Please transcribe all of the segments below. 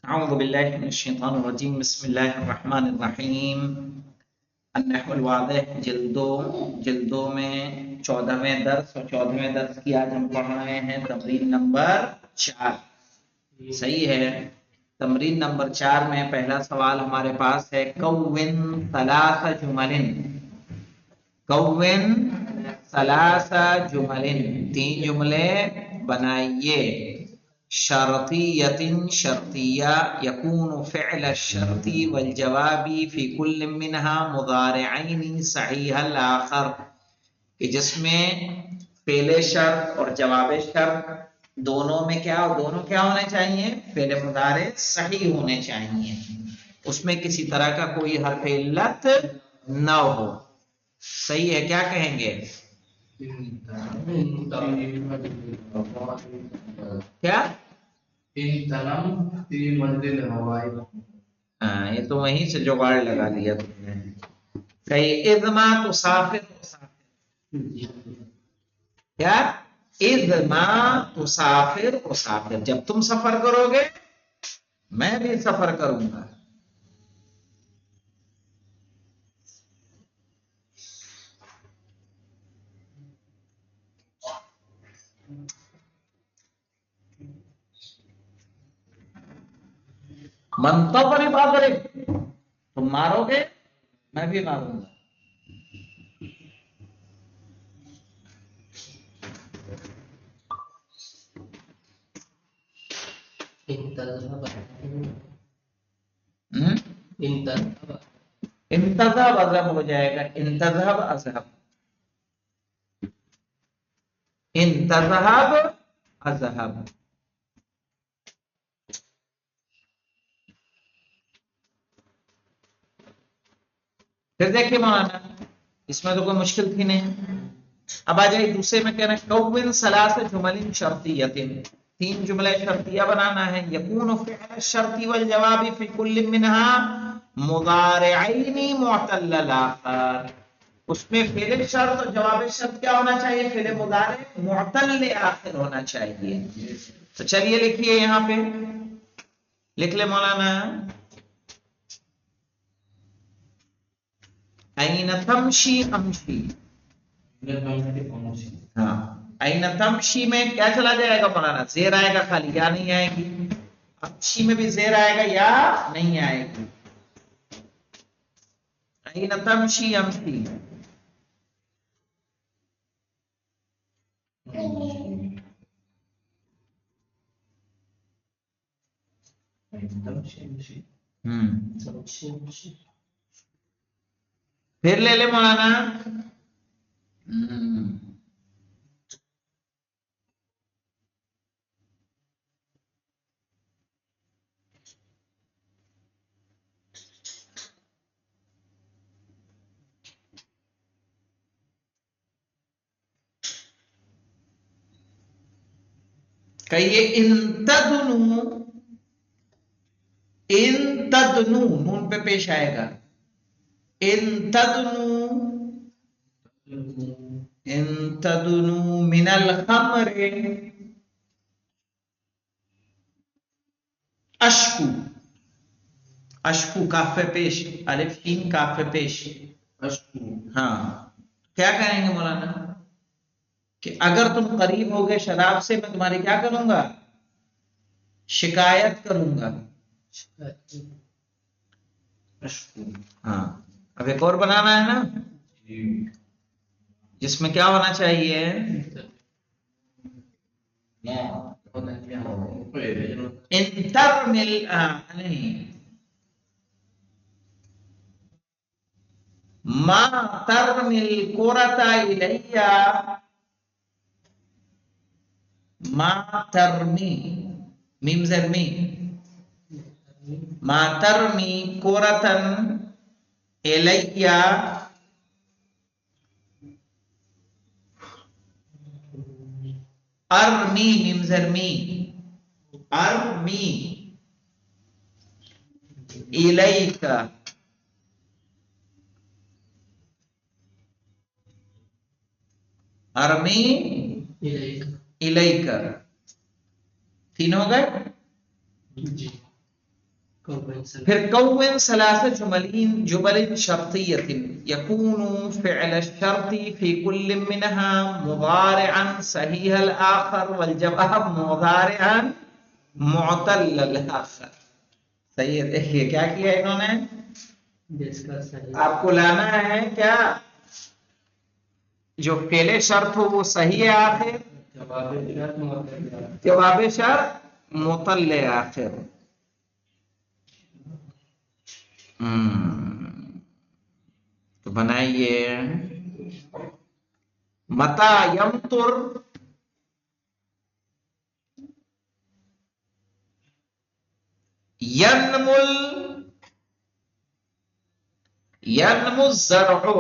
अऊज़ु बिल्लाहि मिनश शैतानिर रजीम बिस्मिल्लाहिर रहमानिर रहीम। अन्नहुल वाज़िह जिल्दों में 14वें दर्स और 14वें दर्स की आज हम पढ़ रहे हैं तमरीन नंबर 4। सही है। तमरीन नंबर 4 में पहला सवाल हमारे पास है कव्विन सलासा जुमलिन। कव्विन सलासा जुमलिन, 3 जुमले बनाइए। शर्तियतिन शर्तिया यकूनु फ़िअल अश-शर्ती वल जवाबी फ़ी कुल्लिन मिन्हा मुज़ारिअैनि सहीहल आखर, कि जिसमें फ़ेल शर्त और जवाब शर्त दोनों क्या होने चाहिए? फ़ेल मुज़ारे सही होने चाहिए, उसमें किसी तरह का कोई हर्फ इल्लत न हो। सही है, क्या कहेंगे? क्या? हाँ, ये तो वहीं से जुगाड़ लगा लिया तुमने। कहीं इज़मा तुसाफिर, क्या? इज़मा तुसाफिर उसाफिर, जब तुम सफर करोगे मैं भी सफर करूंगा। मंतज़रिब अज़रिब, तुम मारोगे मैं भी मारूंगा। इंतज़ब अज़हब हो जाएगा, इंतज़ब अज़हब, इंतज़ब अज़हब। फिर देखिए मौलाना, इसमें तो कोई मुश्किल थी नहीं। अब आ जाए दूसरे में, कह रहे हैं कव्विन सलास जुमलिन शर्तियतिन, 3 जुमले शर्तिया बनाना है। यकूनु फ़िअल शर्ती वल जवाबी फ़ी कुल्लिन मिन्हा मुज़ारिअैनि मुअतल्लल आखर, उसमें फ़ेल शर्त और जवाब शर्त क्या होना चाहिए? फ़ेल मुज़ारे मुअतल्ल आखिर होना चाहिए। तो चलिए लिखिए, यहाँ पे लिख ले मौलाना। ऐन तमशी अमशी, हाँ, ऐन तमशी में क्या चला जाएगा मौलाना? ज़ेर आएगा खाली, या नहीं आएगी? अमशी में भी ज़ेर आएगा या नहीं आएगी? ऐन तमशी अमशी, फिर ले ले मौलाना। कहिए इंतदनु, इंतदनु नून पे पेश आएगा। इंतदनु, इंतदनु मिनल खमरे अशकू, अशकू काफे पेश, अलिफ इन काफे पेश अशकू। हाँ, क्या कहेंगे मौलाना कि अगर तुम करीब हो गए शराब से, मैं तुम्हारी क्या करूंगा? शिकायत करूंगा। हाँ, अब एक और बनाना है ना, जिसमें क्या होना चाहिए? इंटरमिल, नहीं, मा तरमिल कुरता इलैया, मा तरमी, मीम ज़ेर मी, मा तरमी कुरतन इलैया अरमी, मीम ज़ेर मी, अरमी इलैका, अरमी इलैका। 3 हो गए? फिर कौन सलासा जुमलीन जुमलिन शर्तियतिन यकूनु फ़िअल शर्ती फी कुल्ल मिनहा मुदारिअन सहीह अल आखर वल जवाब मुदारिअन मुअतल अल आखर। सही है, देखिए क्या किया इन्होंने, आपको लाना है क्या, जो फेले शर्त हो वो सही है आखिर, जवाब शर्त मुअतल आखिर। तो बनाइए, मता यमतुर यनमुल यनमु ज़रउ,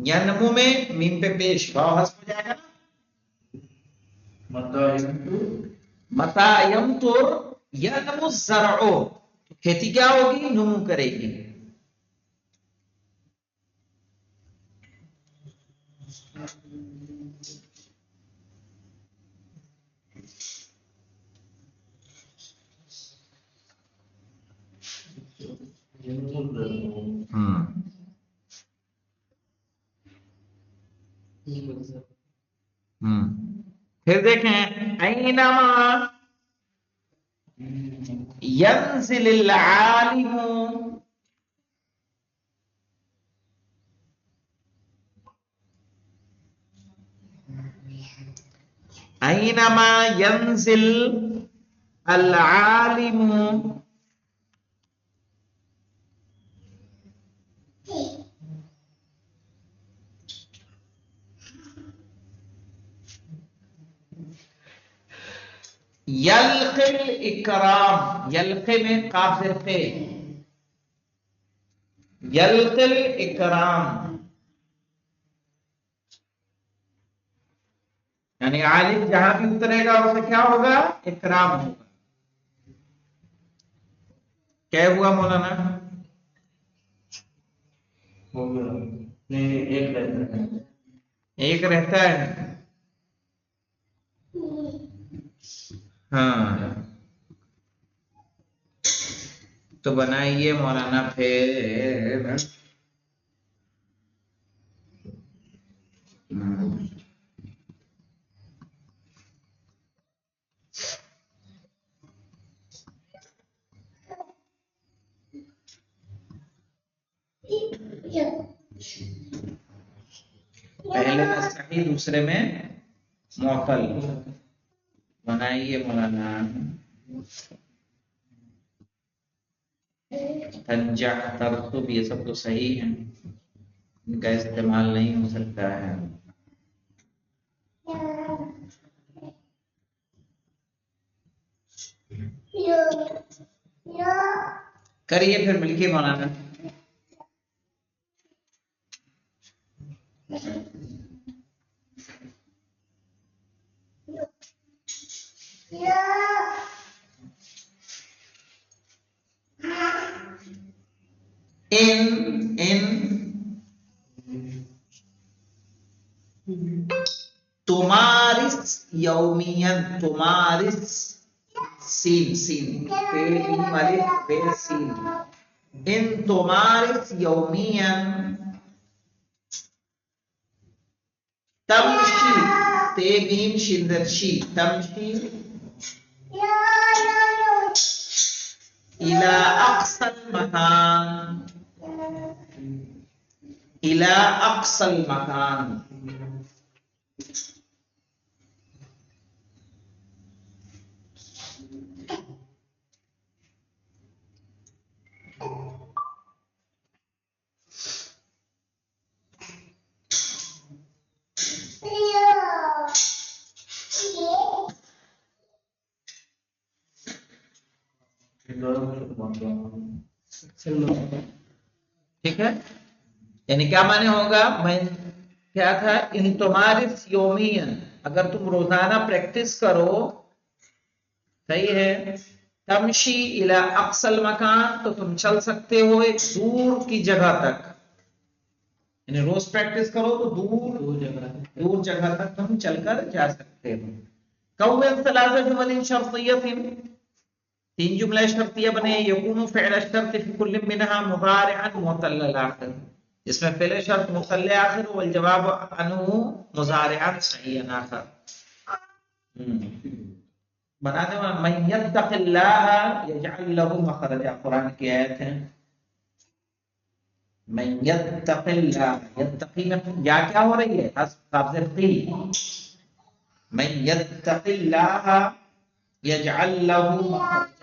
यनमु में मीम पे पेश वाव हस्फ हो जाएगा ना, मता यमतुर यनमु ज़रउ, खेती क्या होगी, नुमू करेगी। फिर देखें, ऐनमा यंजिल आलिमु, ऐनमा यंजिल अल आलिमु, यल्किल इकराम, यल्कि में काफ ज़े, यल्किल इकराम यानी आलिम जहां भी उतरेगा उसे क्या होगा, इकराम होगा। क्या हुआ मौलाना, हो गया नहीं, एक रहता है, एक रहता है, हाँ। तो बनाइए मौलाना फिर, पहले में सही दूसरे में मुअत्तल। बनाइए मौलाना, तंजह तरतुब ये सब तो सही है, इनका इस्तेमाल नहीं हो सकता है। करिए फिर मिलके मौलाना। इन तुमारिस यौमियन, तुमारिस सीन सीन पे मीम अलिफ बे सीन, इन तुमारिस यौमियन तमशी, ते मीम शिंदरशी, तमशी इला अक्सल मकान, इला अक्सल मकान। ठीक है, यानी क्या माने होगा, मैं क्या था, इन तुम्हारी योमियन, अगर तुम रोजाना प्रैक्टिस करो, सही है, तमशी इला अक्सल मकान, तो तुम चल सकते हो एक दूर की जगह तक, यानी रोज प्रैक्टिस करो तो दूर जगह तक तुम चलकर जा सकते हो। कौन सलासा जुमलिन शर्तियतिन, तीन जुमला शर्तिया बने, यकूनु फ़िअल शर्त फी कुल्लिन मिनहा मुज़ारिअन मुअत्तल आखिर, जिसमें फ़िअल शर्त मुअत्तल आखिर वल जवाब अनहु मुज़ारिअन सहीहन आखिर। बनाने में मन यत्तक़िल्लाह यजअल लहू मखरजा, कुरान की आयत है। मन यत्तक़िल्लाह, यत्तक़ी में या क्या हो रही है, मन यत्तक़िल्लाह यजअल लहू मखरजा।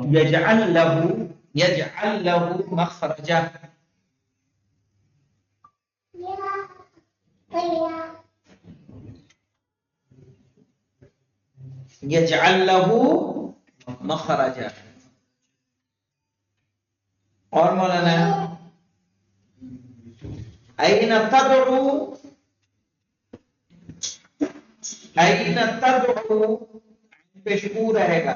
यजअल लहू मखरजा, यजअल लहू मखरजा। और मौलाना ऐन तदउ, ऐन तदउ पेशबू रहेगा,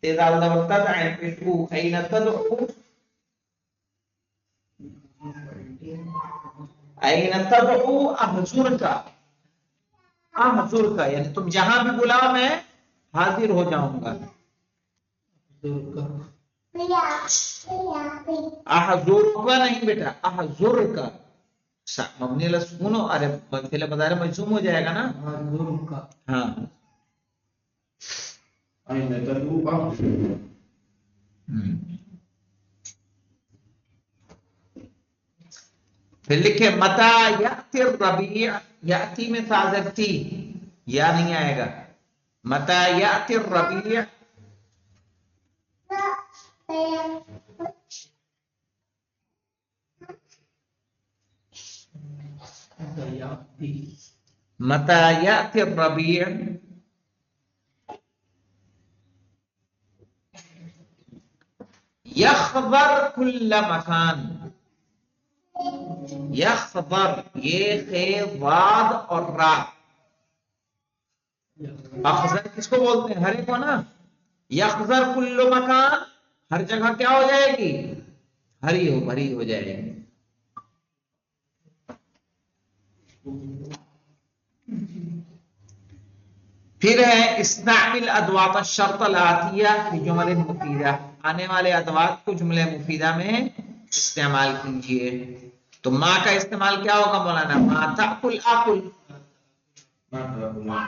तेजा तद ऐन पेशबू, ऐन तदउ, ऐन तदउ अहजुर का, अहजुर का यानी तुम जहां भी बुलाओ मैं हाजिर हो जाऊंगा। अहजुर का नहीं बेटा, अहजुर का मबनी ला सुनो, अरे पहले बता रहे मजूम हो जाएगा ना। हाँ फिर लिखे मता याति रबी, याति में ताज़ती या नहीं आएगा, मता याति रबी, मता याति रबी यखबर कुल्ल मकान, यखबर ये खे वाद और रा, अखजर किसको बोलते हैं, हरे को ना। यखजर कुल्ल मकान, हर जगह क्या हो जाएगी, हरी हो भरी हो जाएगी। फिर है इस्तामिल अदवात शर्त लातिया फी जुमल मुफीदा, आने वाले अदवात को जुमले मुफीदा में इस्तेमाल कीजिए। तो माँ का इस्तेमाल क्या होगा मौलाना, माताकुल आकुल,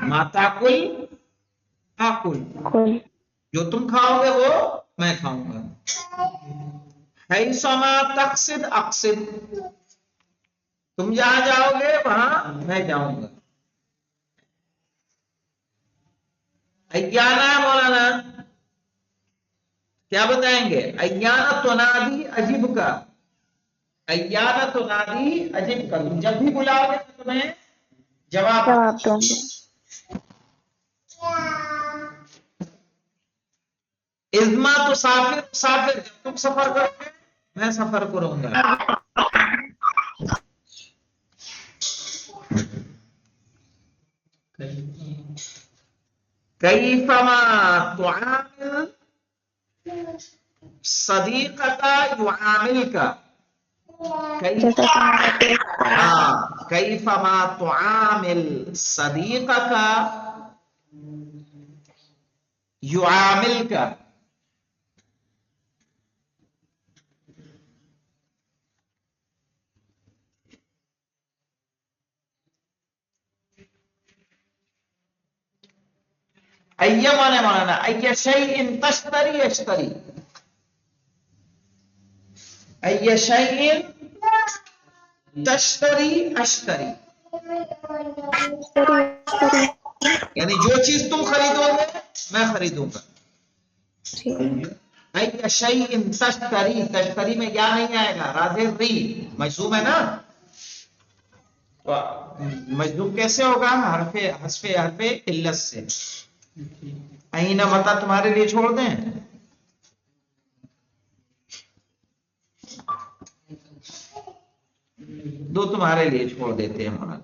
माताकुल आकुल, जो तुम खाओगे वो मैं खाऊंगा। हैसमा तक़सिद अक़सिद, तुम जहां जाओगे वहां मैं जाऊंगा। अय्याना मौलाना क्या बताएंगे, अय्याना तुनादी अजीब का, अय्याना तुनादी अजीब का, तुम जब भी बुलाओगे तो तुम्हें जवाब दूंगा। इज़्मा तो साफिर, साफिर जब तुम सफर करोगे मैं सफर करूंगा। कैफमा तुआमिल सदीक़का युआमिलका, कैफमा तुआमिल सदीक़का युआमिलका। अय्य माने मौलाना अय्य शैइन तश्तरी अश्तरी, अय्य शैइन तश्तरी अश्तरी, यानी जो चीज तुम खरीदोगे मैं खरीदूंगा। अय्य शैइन तश्तरी, तश्तरी में क्या नहीं आएगा, राधे री मजूम है ना, तो मजूम कैसे होगा, हरफे हस्फे हरफे इल्लत से। अहीना मता तुम्हारे लिए छोड़ दें, दो तुम्हारे लिए छोड़ देते हैं मौलाना,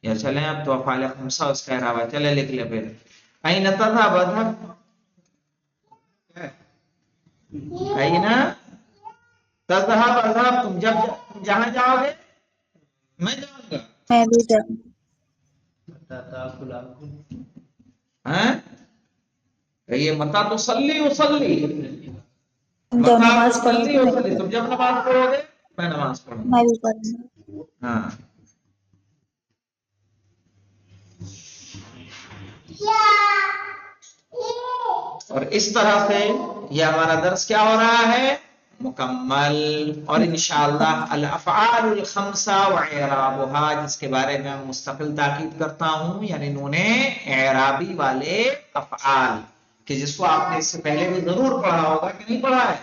या चलें अब तो अफ़ाल खमसा उसका अलावा चले लिख ले। फिर अहीना तथा बधा, अहीना तज़हब अज़हब, तुम जहां जाओगे मैं जाऊंगा। मैं भी जाऊँ। हैं? ये मता तो सल्ली उसल्ली, तुम जब मता तो नमाज सल्ली पढ़ोगे मैं भी उसल्ली, तुम जब नमाज पढ़ोगे मैं नमाज पढ़ूंगा। मैं भी पढ़ूंगा। हाँ, और इस तरह से ये हमारा दर्स क्या हो रहा है, मुकम्मल। और इंशाअल्लाह अल अफ़आलुल खम्सा व इराबुहा, जिसके बारे में मैं मुस्तकिल ताकीद करता हूँ, यानी नूने एराबी वाले अफ़आल, कि जिसको आपने इससे पहले भी जरूर पढ़ा होगा कि नहीं पढ़ा है,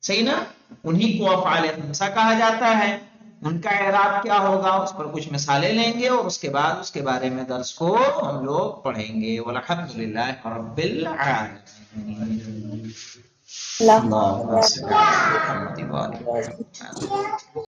सही ना। उन्हीं को अफ़आल खम्सा कहा जाता है। उनका एराब क्या होगा, उस पर कुछ मिसालें लेंगे और उसके बाद उसके बारे में दर्स को हम लोग पढ़ेंगे। वल्हम्दुलिल्लाह रब्बिल आलमीन। अल्लाह अल्लाहुम्मा सल्ली अला मुहम्मद व आलि मुहम्मद।